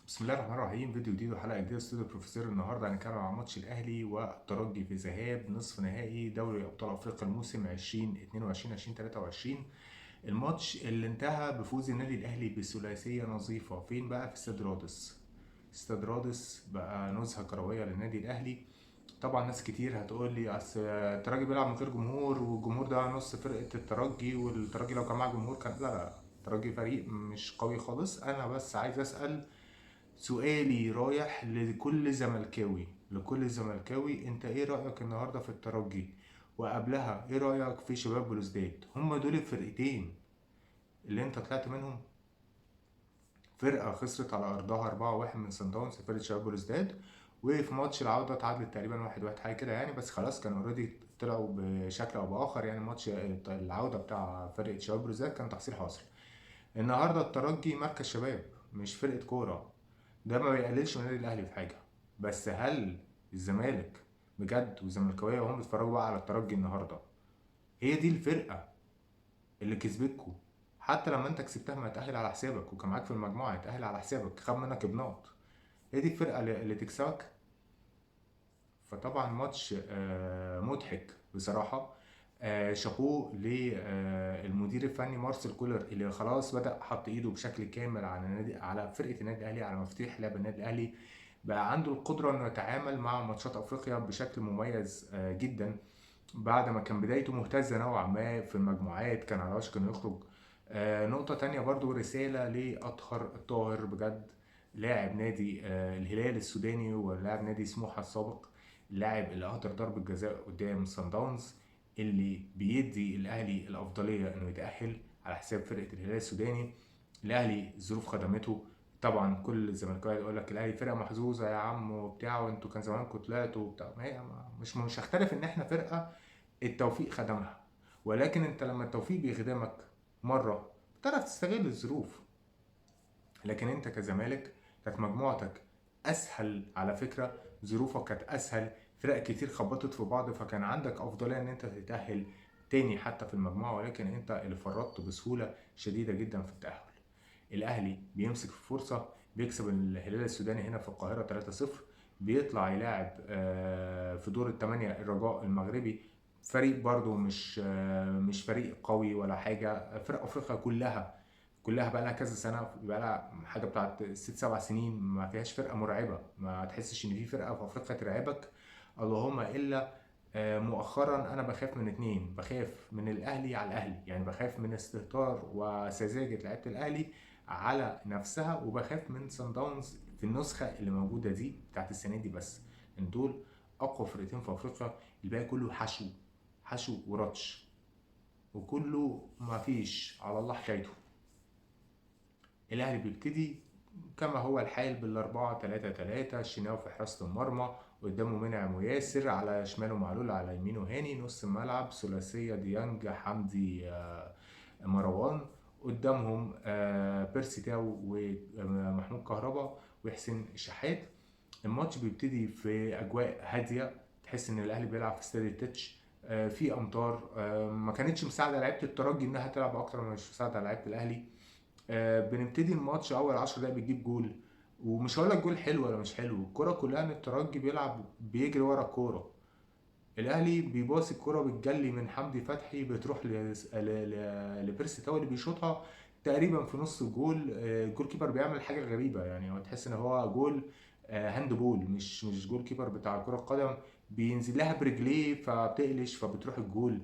بسم الله الرحمن الرحيم. فيديو جديد وحلقه جديده استوديو بروفيسور. النهارده هنتكلم عن ماتش الاهلي والترجي في ذهاب نصف نهائي دوري ابطال افريقيا الموسم 2022 2023. الماتش اللي انتهى بفوز النادي الاهلي بثلاثيه نظيفه فين بقى؟ في استاد رادس. استاد رادس بقى نزهه كرويه للنادي الاهلي. طبعا ناس كتير هتقول لي اصل الترجي بيلعب من غير جمهور، والجمهور ده نص فرقه الترجي، والترجي لو كان معاه جمهور كان لا. الترجي فريق مش قوي خالص. انا بس عايز اسال سؤالي رايح لكل زملكاوي، انت ايه رأيك النهاردة في الترجي؟ وقبلها ايه رأيك في شباب بلوزداد؟ هم دول الفرقتين اللي انت طلعت منهم. فرقة خسرت على ارضها 4-1 من صن داونز، فرقة شباب بلوزداد، وفي ماتش العودة اتعادلت تقريبا 1-1 حاجة كده يعني، بس خلاص كانوا اوريدي طلعوا بشكل او بآخر يعني. ماتش العودة بتاع فرقة شباب بلوزداد كان تحصيل حاصل. النهارده الترجي مركز شباب، مش فرقة كورة. ده ما بيقللش من النادي الاهلي في حاجه، بس هل الزمالك بجد والزملكاويه وهم بيتفرجوا بقى على الترجي النهارده هي دي الفرقه اللي كسبتكوا؟ حتى لما انت كسبتها ما تأهل على حسابك، وكان معاك في المجموعه يتأهل على حسابك، خد منك بنقط. هي دي الفرقه اللي تكسبك؟ فطبعا ماتش مضحك بصراحه. شابوه للمدير الفني مارسيل كولر اللي خلاص بدأ حط ايده بشكل كامل على على فرقه النادي الاهلي، على مفاتيح لعب النادي الاهلي. بقى عنده القدرة انه يتعامل مع ماتشات افريقيا بشكل مميز جدا. بعد ما كان بدايته مهتزة نوعا ما في المجموعات، كان على وشك انه يخرج. نقطة تانية برضو، رسالة لأطهر الطاهر بجد، لاعب نادي الهلال السوداني ولاعب نادي سموحة السابق، اللاعب اللي أهدر ضربة جزاء قدام سان داونز، اللي بيدي الأهلي الأفضلية إنه يتأهل على حساب فرقة الهلال السوداني. الأهلي الظروف خدمته. طبعا كل الزملكاويه يقول لك الاهلي فرقه محظوظه يا عم وبتاع، وانتوا كان زمانكم طلعتوا وبتاع. ما هي مش هختلف ان احنا فرقه التوفيق خدمها، ولكن انت لما التوفيق بيخدمك مره بتعرف تستغل الظروف. لكن انت كزمالك كانت مجموعتك اسهل على فكره، ظروفك كانت اسهل، فرق كتير خبطت في بعض، فكان عندك افضليه ان انت تتاهل تاني حتى في المجموعه، ولكن انت اللي فرطت بسهوله شديده جدا في التاهل. الاهلي بيمسك في فرصه، بيكسب الهلال السوداني هنا في القاهره 3-0، بيطلع يلاعب في دور الثمانيه الرجاء المغربي، فريق برضو مش فريق قوي ولا حاجه. فرق افريقيا كلها بقى لها كذا سنه، بقى لها حاجه بتاعت 6 7 سنين ما فيهاش فرقه مرعبه، ما تحسش ان في فرقه في افريقيا ترعبك. اللهم الا مؤخرا انا بخاف من اتنين، بخاف من الاهلي على الاهلي، يعني بخاف من استهتار وسذاجه لعيبه الاهلي على نفسها، وبخاف من سان داونز في النسخه اللي موجوده دي بتاعت السنه دي بس، ان دول اقوى فرقتين في افريقيا. الباقي كله حشو، حشو ورطش، وكله ما فيش على الله حكايته. الاهلي بيبتدي كما هو الحال بال4-3-3، الشناوي في حراسة المرمى، قدامه منعم وياسر، على شماله معلول، على يمينه هاني. نص الملعب ثلاثية ديانج حمدي مروان، قدامهم بيرسي تاو ومحمود كهربا وحسين الشحات. الماتش بيبتدي في اجواء هاديه، تحس ان الاهلي بيلعب في استاد التتش. في امطار ما كانتش مساعده لعيبه الترجي انها تلعب اكتر، ما مش مساعده لعيبه الاهلي. بنبتدي الماتش اول 10 دقايق بتجيب جول، ومش هقول لك جول حلو ولا مش حلو، الكرة كلها ان الترجي بيلعب بيجري ورا الكورة. الاهلي بيباص الكرة بتجلي من حمدي فتحي، بتروح لبيرسي تاو اللي بيشوطها تقريبا في نص الجول. الجول كيبر بيعمل حاجة غريبة يعني، هو تحس ان هو جول هاند بول، مش جول كيبر بتاع كرة القدم، بينزل لها برجليه فبتقلش فبتروح الجول.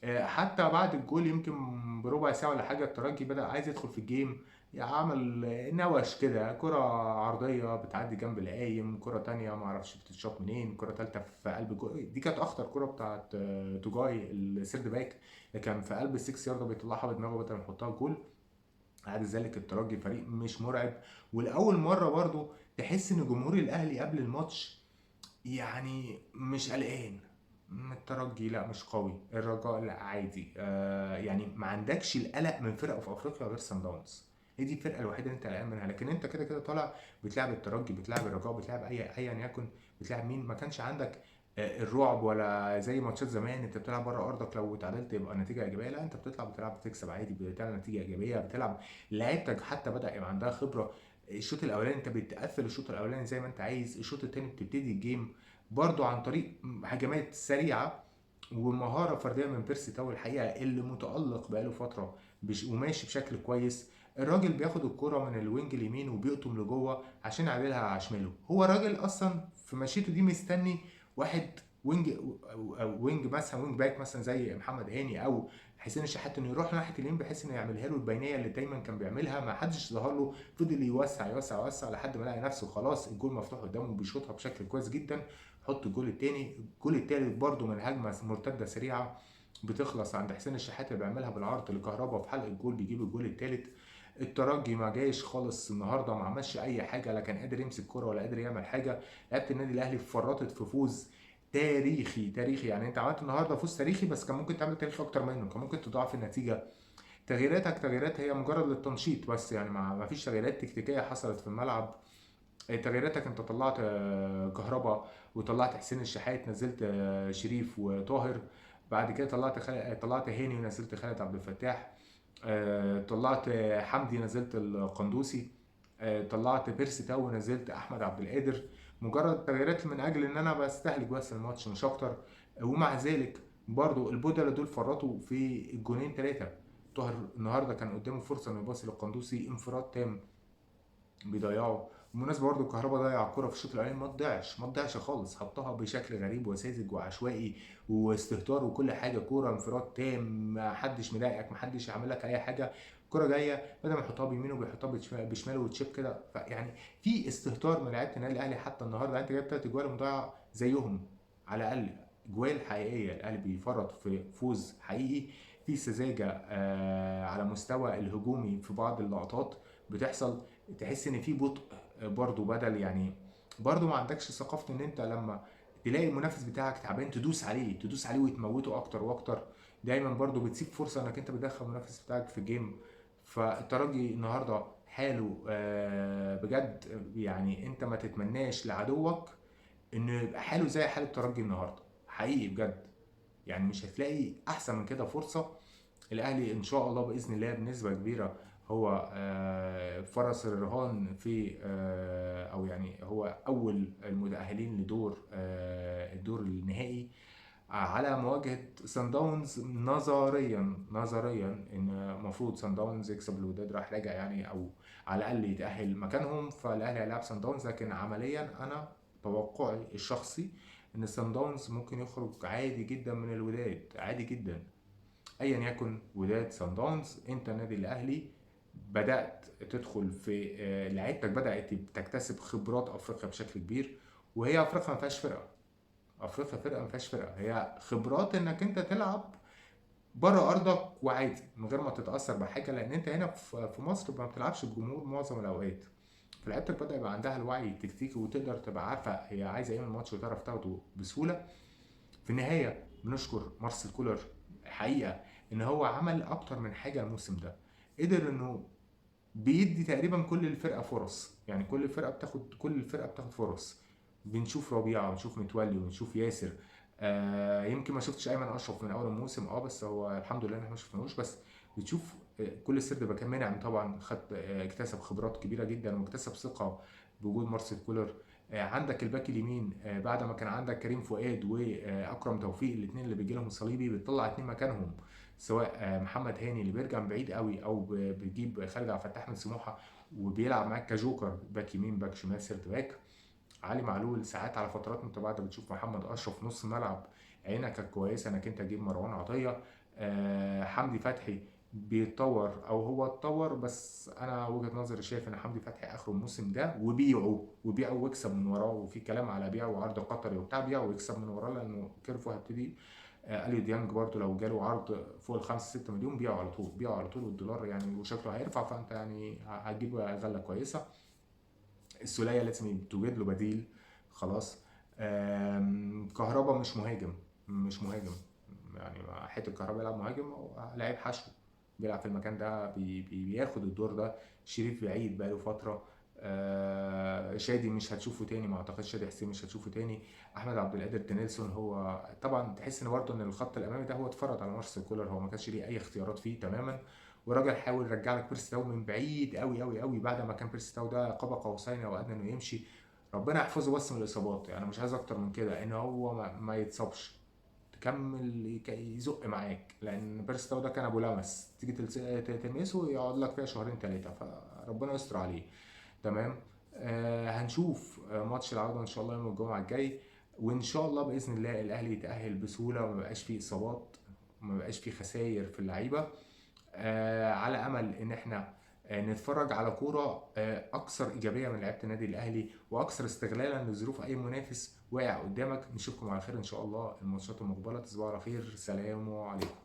حتى بعد الجول يمكن بربع ساعة ولا حاجة الترجي بدأ عايز يدخل في الجيم، عمل نوش كده، كرة عرضية بتعدي جنب القايم، كرة تانية معرفش بتتشاط منين، كرة تالتة في قلب الجول. دي كانت أخطر كرة بتاعت توجاي السيرد باك، اللي كان في قلب السكس يارده بيطلعها بدماغه بدل ما يحطها جول. بعد ذلك الترجي فريق مش مرعب، ولأول مرة برضو تحس إن جمهور الأهلي قبل الماتش يعني مش قلقان. الترجي لا مش قوي، الرجاء لا عادي، يعني ما عندكش القلق من فرقه في افريقيا غير سان داونز. هي دي الفرقه الوحيده اللي انت قلقان منها، لكن انت كده كده طالع بتلعب الترجي، بتلعب الرجاء، بتلعب ايا يكن، بتلعب مين. ما كانش عندك الرعب، ولا زي ماتشات زمان انت بتلعب بره ارضك لو اتعادلت يبقى النتيجه ايجابيه. لا، انت بتطلع بتلعب بتكسب عادي، بتلعب نتيجه ايجابيه، بتلعب لعيبتك حتى بدا يبقى عندها خبره. الشوط الاولاني انت بتقفل الشوط الاولاني زي ما انت عايز، الشوط التاني بتبتدي الجيم برضو عن طريق هجمات سريعه ومهاره فرديه من بيرسي تاو الحقيقه اللي متالق بقاله فتره وماشي بشكل كويس. الراجل بياخد الكرة من الوينج اليمين وبيقطم لجوه عشان يعدلها على شماله. هو الراجل اصلا في مشيته دي مستني واحد وينج او وينج مثلا، وينج باك مثلا زي محمد هاني او حسين الشحات، انه يروح ناحيه اليمين بحيث انه يعملها له البينيه اللي دايما كان بيعملها. ما حدش ظهر له، فضل يوسع يوسع يوسع لحد ما لقى نفسه خلاص الجول مفتوح قدامه، بيشوطها بشكل كويس جدا. حط الجول التاني. الجول التالت برده من هجمه مرتده سريعه بتخلص عند حسين الشحات اللي بيعملها بالعرض لكهربا في حلق الجول، بيجيب الجول التالت. الترجي ما جايش خالص النهارده، ما عملش اي حاجه، لا كان قادر يمسك كرة ولا قادر يعمل حاجه. لعيبه النادي الاهلي فرطت في فوز تاريخي تاريخي. يعني انت عملت النهارده فوز تاريخي، بس كان ممكن تعمل تاريخ اكتر منه، كان ممكن تضاعف النتيجه. تغييراتك هي مجرد للتنشيط بس، يعني ما فيش تغييرات تكتيكيه حصلت في الملعب. تغييراتك انت طلعت كهربا وطلعت حسين الشحات، نزلت شريف وطاهر. بعد كده طلعت هاني ونزلت خالد عبد الفتاح. طلعت حمدي نزلت القندوسي. طلعت بيرسي تاو ونزلت احمد عبد القادر. مجرد تغييرات من اجل ان انا بستهلك بس الماتش مش اكتر. ومع ذلك برضو البودلة دول فرطوا في الجونين ثلاثه. طاهر النهارده كان قدامه فرصه انه يباصي للقندوسي، انفراد تام بيضيعوا. بالمناسبه برضه الكهربا ضيع الكوره في الشوط الاولاني، ما تضيعش خالص، حطها بشكل غريب وساذج وعشوائي واستهتار وكل حاجه. كوره انفراد تام، ما حدش مضايقك، ما حدش عامل لك اي حاجه. الكوره جايه بدل ما يحطها بيمينه بيحطها بشماله وتشيب كده. فيعني في استهتار من لعيبه النادي الاهلي حتى النهارده. انت جايب 3 اجوال ومضيع زيهم على الاقل. جوال حقيقيه، الاهلي بيفرط في فوز حقيقي. في سذاجه على مستوى الهجومي في بعض اللقطات بتحصل. تحس ان في بطء برضو، بدل يعني برضو ما عندكش ثقافة ان انت لما تلاقي المنافس بتاعك تعبان تدوس عليه وتموته اكتر واكتر. دايما برضو بتسيب فرصة انك انت بتدخل المنافس بتاعك في جيم. فالترجي النهاردة حاله بجد، يعني انت ما تتمناش لعدوك انه يبقى حاله زي حال الترجي النهاردة حقيقي بجد. يعني مش هتلاقي احسن من كده فرصة. الاهلي ان شاء الله باذن الله بنسبه كبيره هو فرس الرهان في او يعني هو اول المتاهلين لدور الدور النهائي على مواجهه سان داونز. نظريا ان المفروض سان داونز يكسب الوداد رايح راجع يعني، او على الاقل يتاهل مكانهم، فالاهلي هيلعب سان داونز. لكن عمليا انا توقعي الشخصي ان سان داونز ممكن يخرج عادي جدا من الوداد، عادي جدا. ايا يكن وداد سان داونز، انت النادي الاهلي بدات تدخل في لعيبتك بدات تكتسب خبرات افريقيا بشكل كبير. وهي افريقيا ما فيهاش فرقه، افريقيا فرقه ما فيهاش فرقه، هي خبرات انك انت تلعب بره ارضك وعادي من غير ما تتاثر بحاجه. لان انت هنا في مصر ما بتلعبش بجمهور معظم الاوقات. فلعيبتك بدا يبقى عندها الوعي التكتيكي وتقدر تبقى عارفه هي عايزه ايه من الماتش وتعرف تاخده بسهوله. في النهاية بنشكر مارسيل كولر حقيقة ان هو عمل اكتر من حاجة الموسم ده. قدر انه بيدي تقريبا كل الفرقة فرص، يعني كل الفرقة بتاخد فرص. بنشوف ربيعة ونشوف متولي ونشوف ياسر. يمكن ما شفتش ايمن اشرف من اول الموسم، بس هو الحمد لله ان احنا ما شفناهوش. بس بتشوف كل السرد باكان منعم طبعا خد اكتسب خبرات كبيره جدا واكتسب ثقه بوجود مارسيل كولر. عندك الباك اليمين، بعد ما كان عندك كريم فؤاد واكرم توفيق الاثنين اللي بيجي لهم الصليبي، بتطلع اتنين مكانهم، سواء محمد هاني اللي بيرجع من بعيد قوي او بتجيب خالد عبد الفتاح من سموحه وبيلعب معاك كجوكر باك يمين باك شمال سيرت باك. علي معلول ساعات على فترات متباعده بتشوف محمد اشرف نص ملعب. عينك كانت كويسه انك انت تجيب مروان عطيه. حمدي فتحي بيتطور او هو اتطور، بس انا وجهه نظري شايف ان حمدي فتحي اخره الموسم ده وبيعه واكسب من وراه. وفي كلام على بيعه وعرض قطري وبتاع، بيعه ويكسب من وراه لانه كيرفو هيبتدي. اليو ديانج برضو لو جاله عرض فوق ال 5 6 مليون بيعه على طول والدولار يعني وشكله هيرفع، فانت يعني هتجيب غله كويسه. السولية لازم توجد له بديل خلاص. كهربا مش مهاجم يعني. حته كهربا يلعب مهاجم، هو لعيب حشو بيلعب في المكان ده، بياخد الدور ده. شريف بعيد بقاله فتره. شادي مش هتشوفه تاني، ما اعتقدش شادي حسين مش هتشوفه تاني. احمد عبد القادر دينيلسون هو طبعا تحس ان برضه ان الخط الامامي ده هو اتفرض على مارسيل كولر، هو ما كانش ليه اي اختيارات فيه تماما. والراجل حاول يرجع لك بيرسي تاو من بعيد قوي قوي قوي، بعد ما كان بيرسي تاو ده قاب قوسين او ادنى انه يمشي. ربنا يحفظه بس من الاصابات، يعني مش عايز اكتر من كده، ان هو ما يتصابش، تكمل يزق معاك، لان بيرسي تاو ده كان ابو لمس، تيجي تلمسه يقعد لك فيها شهرين ثلاثه، فربنا يستر عليه. تمام. هنشوف ماتش العودة ان شاء الله يوم الجمعة الجاي، وان شاء الله باذن الله الاهلي يتأهل بسهولة، وما بقاش فيه اصابات، وما بقاش فيه خسائر في اللعيبة. على امل ان احنا نتفرج على كورة اكثر ايجابية من لعيبة النادي الاهلي، واكثر استغلالا لظروف اي منافس واقع قدامك. نشوفكم على خير ان شاء الله الماتشات المقبلة. تصبحوا على خير، سلام عليكم.